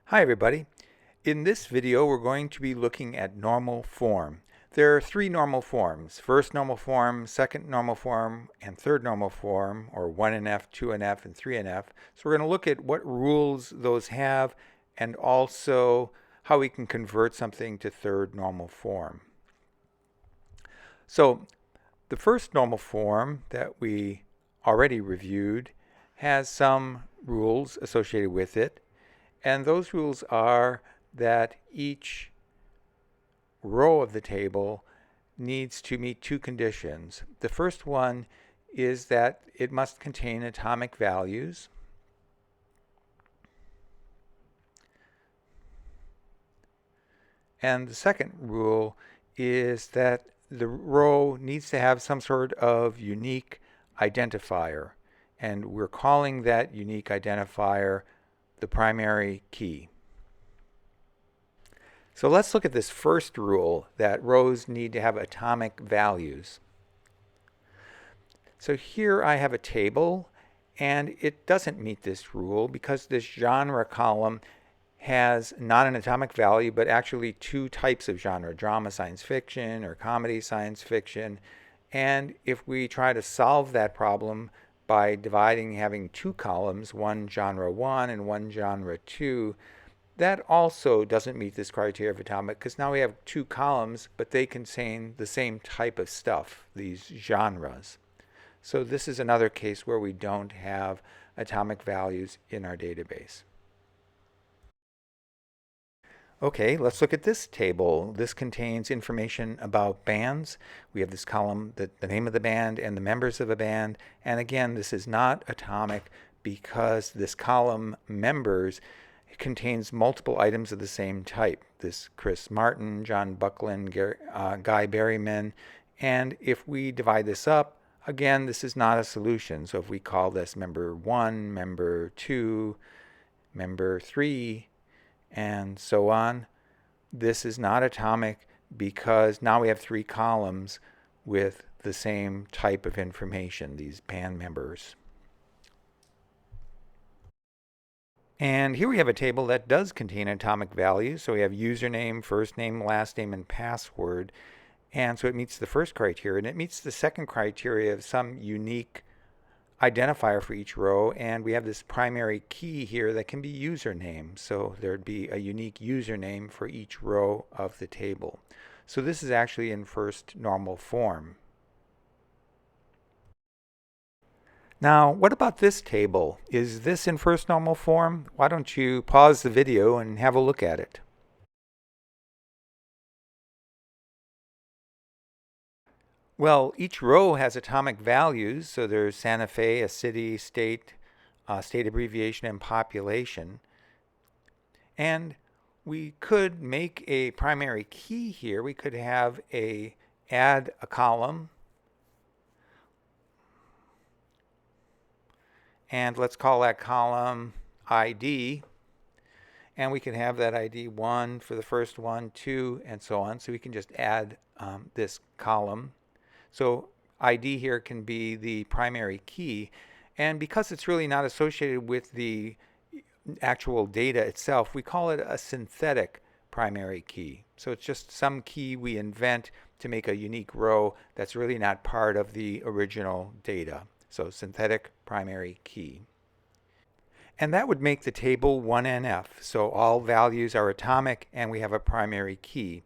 Hi everybody. In this video we're going to be looking at normal form. There are three normal forms: first normal form, second normal form, and third normal form, or 1NF, 2NF, and 3NF. So we're going to look at what rules those have and also how we can convert something to third normal form. So the first normal form that we already reviewed has some rules associated with it. And those rules are that each row of the table needs to meet two conditions. The first one is that it must contain atomic values. And the second rule is that the row needs to have some sort of unique identifier. And we're calling that unique identifier the primary key. So let's look at this first rule, that rows need to have atomic values. So here I have a table, and it doesn't meet this rule because this genre column has not an atomic value, but actually two types of genre: drama science fiction or comedy science fiction. And if we try to solve that problem by having two columns, one genre 1 and one genre 2, that also doesn't meet this criteria of atomic, because now we have two columns, but they contain the same type of stuff, these genres. So this is another case where we don't have atomic values in our database. Okay, let's look at this table. This contains information about bands. We have this column, the name of the band and the members of a band. And again, this is not atomic because this column members contains multiple items of the same type. This Chris Martin, John Buckland, Guy Berryman. And if we divide this up, again, this is not a solution. So if we call this member 1, member 2, member 3, and so on, this is not atomic because now we have three columns with the same type of information, these band members. And here we have a table that does contain atomic values. So we have username, first name, last name, and password. And so it meets the first criteria, and it meets the second criteria of some unique identifier for each row. And we have this primary key here that can be username. So there'd be a unique username for each row of the table. So this is actually in first normal form. Now, what about this table? Is this in first normal form? Why don't you pause the video and have a look at it? Well, each row has atomic values. So there's Santa Fe, a city, state, state abbreviation, and population. And we could make a primary key here. We could have add a column. And let's call that column ID. And we can have that ID 1 for the first one, 2, and so on. So we can just add this column. So ID here can be the primary key. And because it's really not associated with the actual data itself, we call it a synthetic primary key. So it's just some key we invent to make a unique row that's really not part of the original data. So synthetic primary key. And that would make the table 1NF. So all values are atomic and we have a primary key.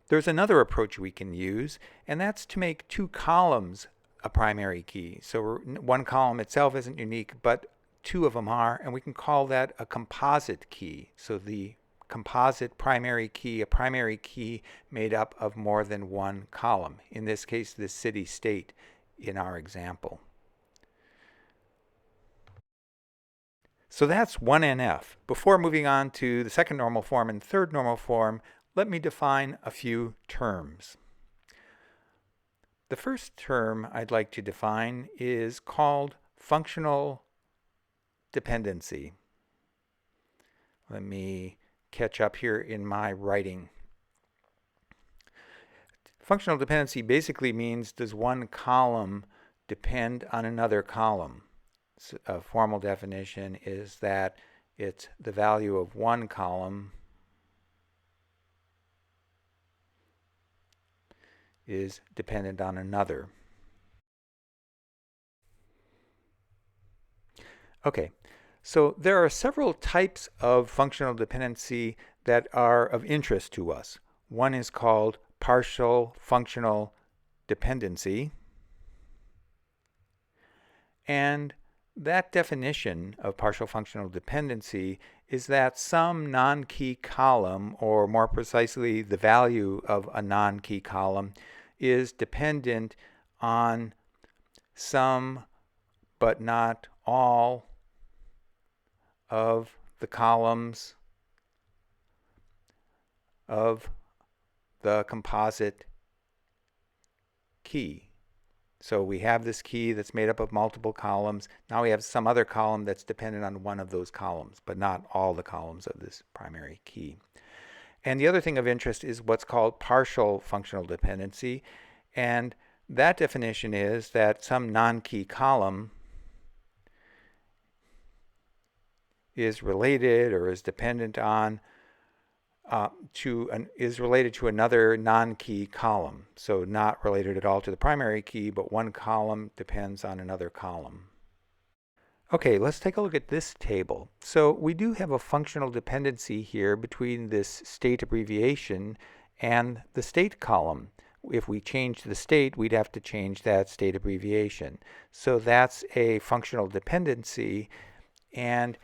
There's another approach we can use, and that's to make two columns a primary key. So one column itself isn't unique, but two of them are, and we can call that a composite key. So the composite primary key, a primary key made up of more than one column. In this case, the city-state in our example. So that's 1NF. Before moving on to the second normal form and third normal form, let me define a few terms. The first term I'd like to define is called functional dependency. Let me catch up here in my writing. Functional dependency basically means, does one column depend on another column? A formal definition is that it's the value of one column is dependent on another. Okay, so there are several types of functional dependency that are of interest to us. One is called partial functional dependency. And that definition of partial functional dependency is that some non-key column, or more precisely the value of a non-key column, is dependent on some but not all of the columns of the composite key. So we have this key that's made up of multiple columns. Now we have some other column that's dependent on one of those columns, but not all the columns of this primary key. And the other thing of interest is what's called partial functional dependency. And that definition is that some non-key column is related or is dependent on is related to another non-key column. So not related at all to the primary key, but one column depends on another column. Okay, let's take a look at this table. So we do have a functional dependency here between this state abbreviation and the state column. If we change the state, we'd have to change that state abbreviation. So that's a functional dependency, and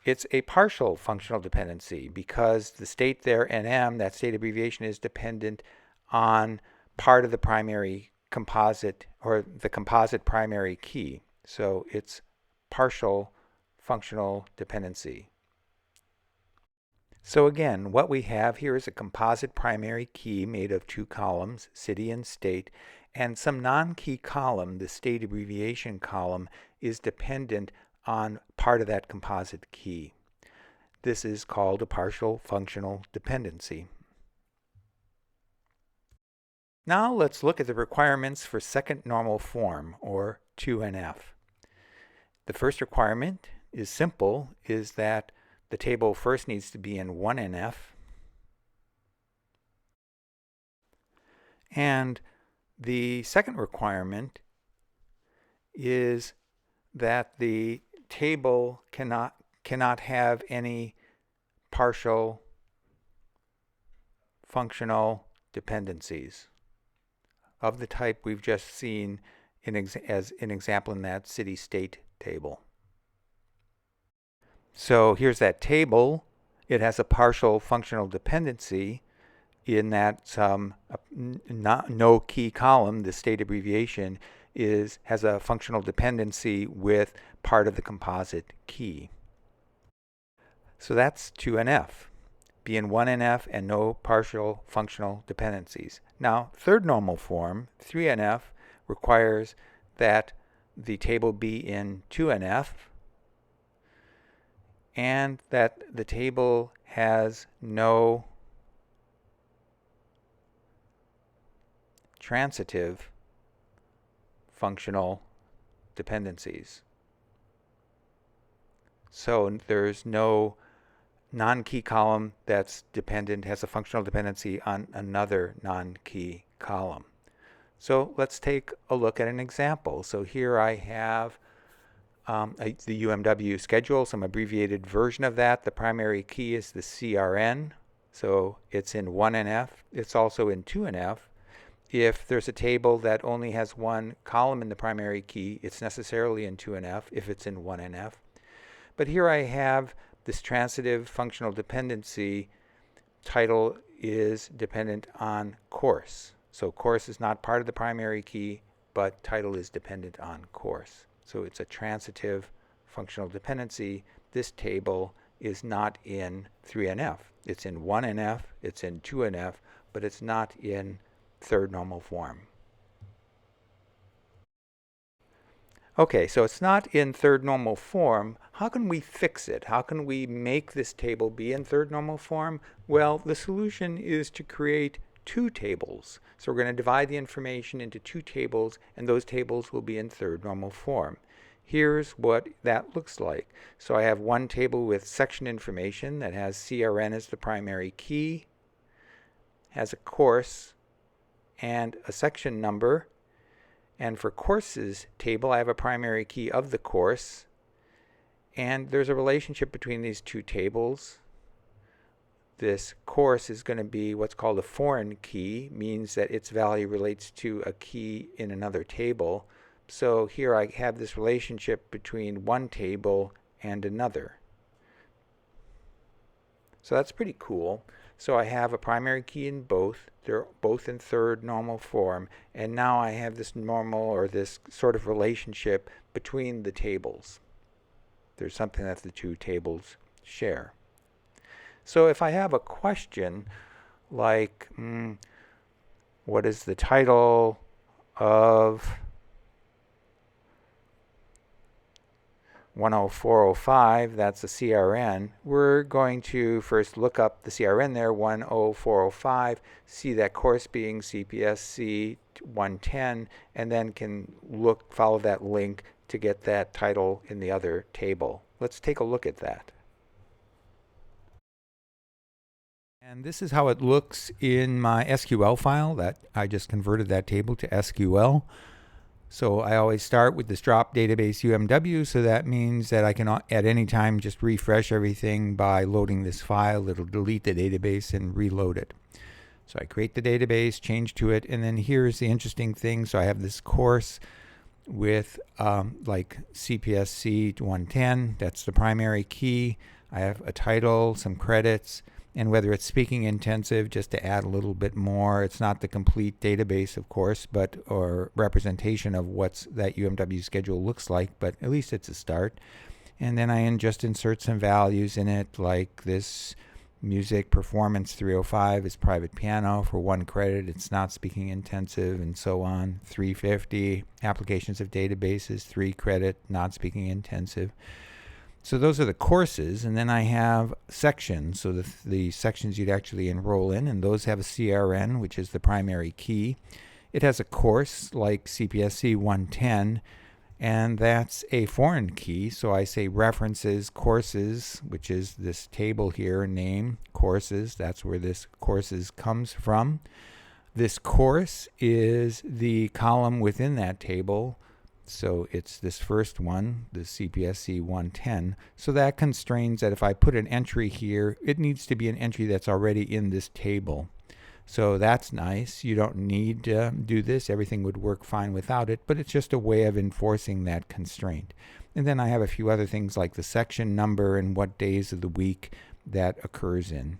it's a partial functional dependency because the state there, NM, that state abbreviation, is dependent on part of the primary composite or the composite primary key. So it's partial functional dependency. So again, what we have here is a composite primary key made of two columns, city and state, and some non-key column, the state abbreviation column, is dependent on part of that composite key. This is called a partial functional dependency. Now let's look at the requirements for second normal form, or 2NF. The first requirement is simple, is that the table first needs to be in 1NF, and the second requirement is that the table cannot have any partial functional dependencies of the type we've just seen as an example in that city-state table. So here's that table. It has a partial functional dependency in that no key column, the state abbreviation, has a functional dependency with part of the composite key. So that's 2NF. Be in 1NF and no partial functional dependencies. Now, third normal form, 3NF, requires that the table be in 2NF and that the table has no transitive functional dependencies. So there's no non-key column that's dependent, has a functional dependency on another non-key column. So let's take a look at an example. So here I have the UMW schedule, some abbreviated version of that. The primary key is the CRN, so it's in 1NF. It's also in 2NF. If there's a table that only has one column in the primary key, it's necessarily in 2NF if it's in 1NF. But here I have this transitive functional dependency. Title is dependent on course. So course is not part of the primary key, but title is dependent on course. So it's a transitive functional dependency. This table is not in 3NF. It's in 1NF, it's in 2NF, but it's not in third normal form. Okay, so it's not in third normal form. How can we fix it? How can we make this table be in third normal form? Well, the solution is to create two tables. So we're going to divide the information into two tables, and those tables will be in third normal form. Here's what that looks like. So I have one table with section information that has CRN as the primary key, has a course and a section number. And for courses table, I have a primary key of the course. And there's a relationship between these two tables. This course is going to be what's called a foreign key, means that its value relates to a key in another table. So here I have this relationship between one table and another. So that's pretty cool. So I have a primary key in both. They're both in third normal form. And now I have this normal or this sort of relationship between the tables. There's something that the two tables share. So if I have a question like, what is the title of 10405, that's a CRN, we're going to first look up the CRN there, 10405, see that course being CPSC 110, and then can follow that link to get that title in the other table. Let's take a look at that. And this is how it looks in my SQL file that I just converted that table to SQL. So I always start with this drop database UMW, so that means that I can at any time just refresh everything by loading this file. It'll delete the database and reload it. So I create the database, change to it, and then here's the interesting thing. So I have this course with like CPSC 110, that's the primary key. I have a title, some credits, and whether it's speaking intensive, just to add a little bit more. It's not the complete database, of course, or representation of what's that UMW schedule looks like, but at least it's a start. And then I just insert some values in it, like this music performance 305 is private piano for 1 credit. It's not speaking intensive, and so on. 350 applications of databases, 3 credit, not speaking intensive. So those are the courses, and then I have sections, so the sections you'd actually enroll in, and those have a CRN, which is the primary key. It has a course like CPSC 110, and that's a foreign key, so I say references courses, which is this table here, name, courses, that's where this courses comes from. This course is the column within that table. So it's this first one, the CPSC 110. So that constrains that if I put an entry here, it needs to be an entry that's already in this table. So that's nice. You don't need to do this. Everything would work fine without it, but it's just a way of enforcing that constraint. And then I have a few other things like the section number and what days of the week that occurs in.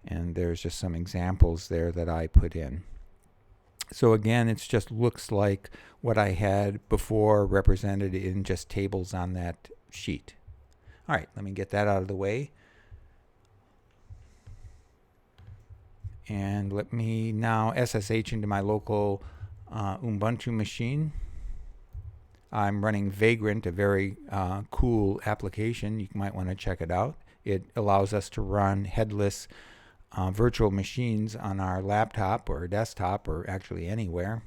And there's just some examples there that I put in. So again, it just looks like what I had before represented in just tables on that sheet. All right, let me get that out of the way. And let me now SSH into my local Ubuntu machine. I'm running Vagrant, a very cool application. You might want to check it out. It allows us to run headless virtual machines on our laptop or desktop or actually anywhere.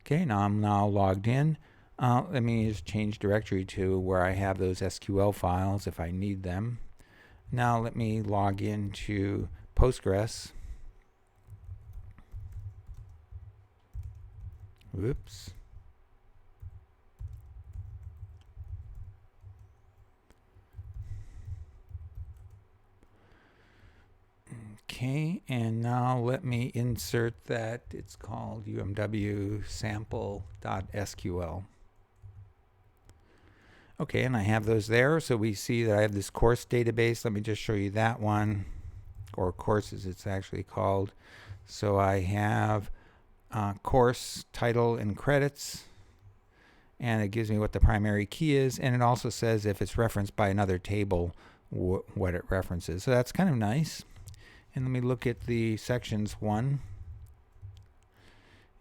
Okay, now I'm logged in. Let me just change directory to where I have those SQL files if I need them. Now let me log into Postgres. Whoops. Okay, and now let me insert that. It's called UMW sample.sql. Okay, and I have those there. So we see that I have this course database. Let me just show you that one, or courses it's actually called. So I have course title and credits, and it gives me what the primary key is, and it also says if it's referenced by another table what it references. So that's kind of nice. And let me look at the sections one.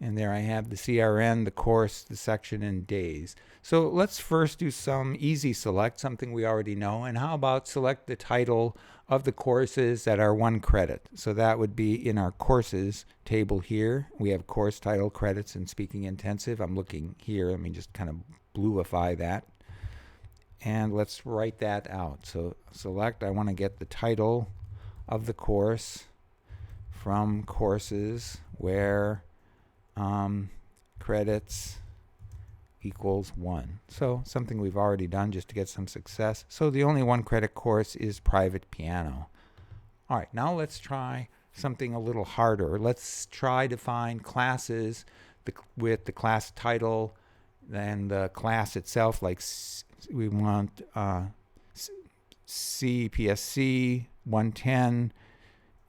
And there I have the CRN, the course, the section, and days. So let's first do some easy select, something we already know. And how about select the title of the courses that are 1 credit? So that would be in our courses table here. We have course title, credits, and speaking intensive. I'm looking here. Let me just kind of bluify that. And let's write that out. So select, I want to get the title of the course from courses where credits equals 1. So something we've already done just to get some success. So the only 1 credit course is private piano. All right, now let's try something a little harder. Let's try to find classes with the class title and the class itself, like we want CPSC 110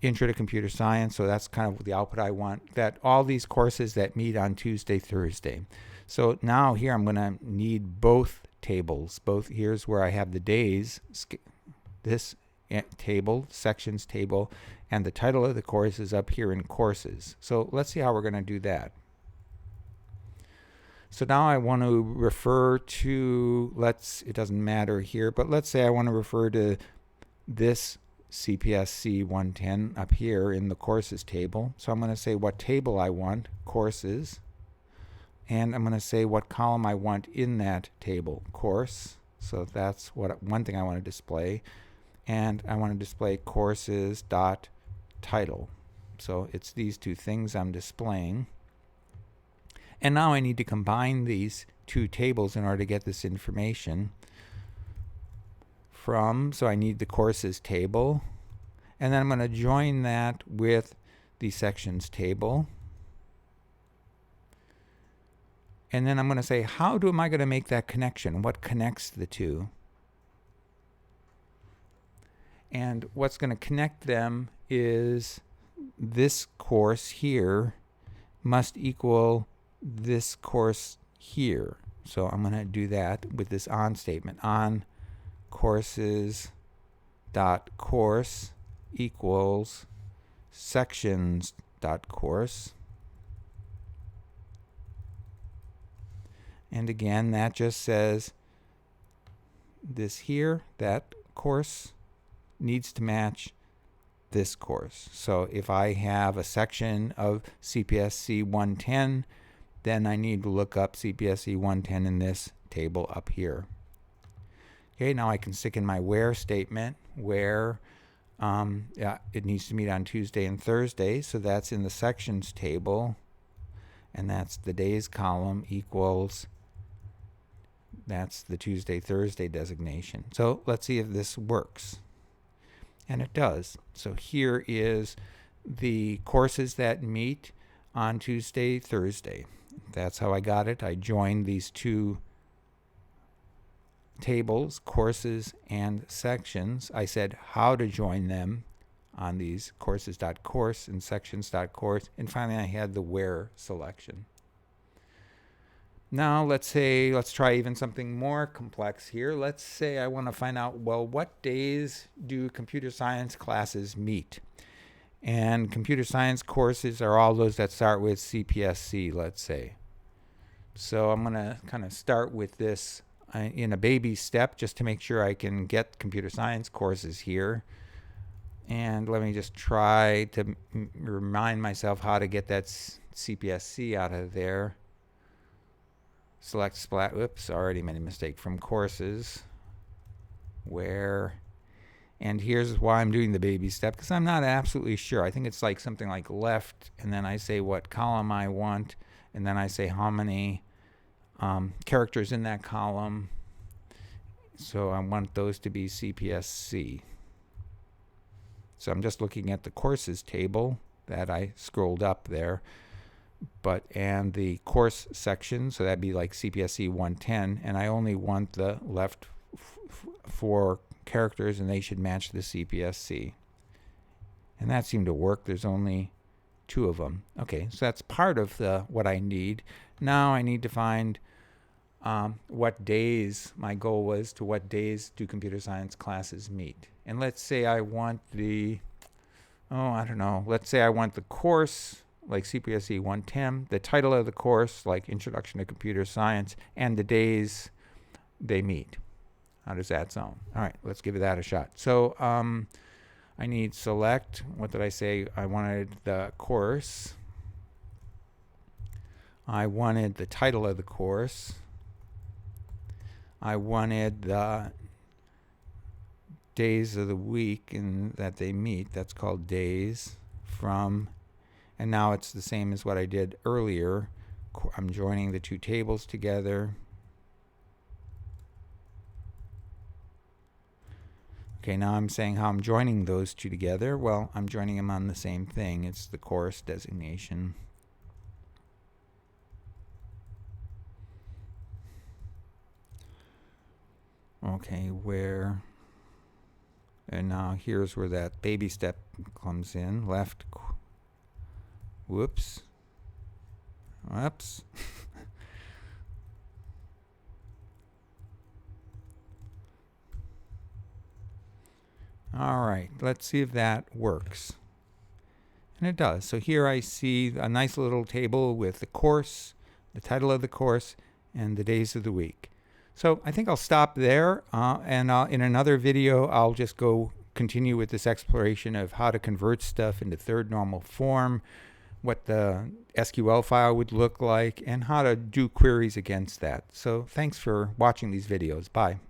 Intro to Computer Science, so that's kind of the output I want, that all these courses that meet on Tuesday, Thursday. So now here I'm going to need both tables. Here's where I have the days, this table, sections table, and the title of the course is up here in courses. So let's see how we're going to do that. So now I want to refer to, it doesn't matter here, but let's say I want to refer to this CPSC 110 up here in the courses table. So I'm going to say what table I want, courses, and I'm going to say what column I want in that table, course. So that's one thing I want to display. And I want to display courses dot title. So it's these two things I'm displaying. And now I need to combine these two tables in order to get this information so I need the courses table, and then I'm going to join that with the sections table. And then I'm going to say, how am I going to make that connection? What connects the two? And what's going to connect them is this course here must equal this course here. So I'm going to do that with this on statement. On courses dot course equals sections dot course. And again, that just says this here, that course needs to match this course. So if I have a section of CPSC 110, then I need to look up CPSC 110 in this table up here. Okay, now I can stick in my where statement where it needs to meet on Tuesday and Thursday. So that's in the sections table, and that's the days column equals, that's the Tuesday, Thursday designation. So let's see if this works. And it does. So here is the courses that meet on Tuesday, Thursday. That's how I got it. I joined these two tables, courses and sections. I said how to join them on these courses.course and sections.course. And finally, I had the where selection. Now, let's try even something more complex here. Let's say I want to find out, well, what days do computer science classes meet? And computer science courses are all those that start with CPSC, let's say. So I'm going to kind of start with this in a baby step just to make sure I can get computer science courses here. And let me just try to remind myself how to get that CPSC out of there. Select splat, oops, already made a mistake, from courses, where, and here's why I'm doing the baby step, because I'm not absolutely sure. I think it's like something like left, and then I say what column I want, and then I say how many characters in that column. So I want those to be CPSC. So I'm just looking at the courses table that I scrolled up there. And the course section, so that'd be like CPSC 110, and I only want the left 4 characters, and they should match the CPSC. And that seemed to work. There's only 2 of them. Okay, so that's part of what I need. Now I need to find what days, my goal was to what days do computer science classes meet. And let's say I want let's say I want the course like CPSC 110, the title of the course, like Introduction to Computer Science, and the days they meet. How does that sound? All right, let's give that a shot. So I need select. What did I say? I wanted the course. I wanted the title of the course. I wanted the days of the week and that they meet. That's called days from. And now it's the same as what I did earlier. I'm joining the two tables together. Okay, now I'm saying how I'm joining those two together. Well, I'm joining them on the same thing. It's the course designation. Okay, where? And now here's where that baby step comes in. Left. Whoops. Whoops. All right, let's see if that works. And it does. So here I see a nice little table with the course, the title of the course, and the days of the week. So I think I'll stop there, and in another video I'll just continue with this exploration of how to convert stuff into third normal form, what the SQL file would look like, and how to do queries against that. So thanks for watching these videos. Bye.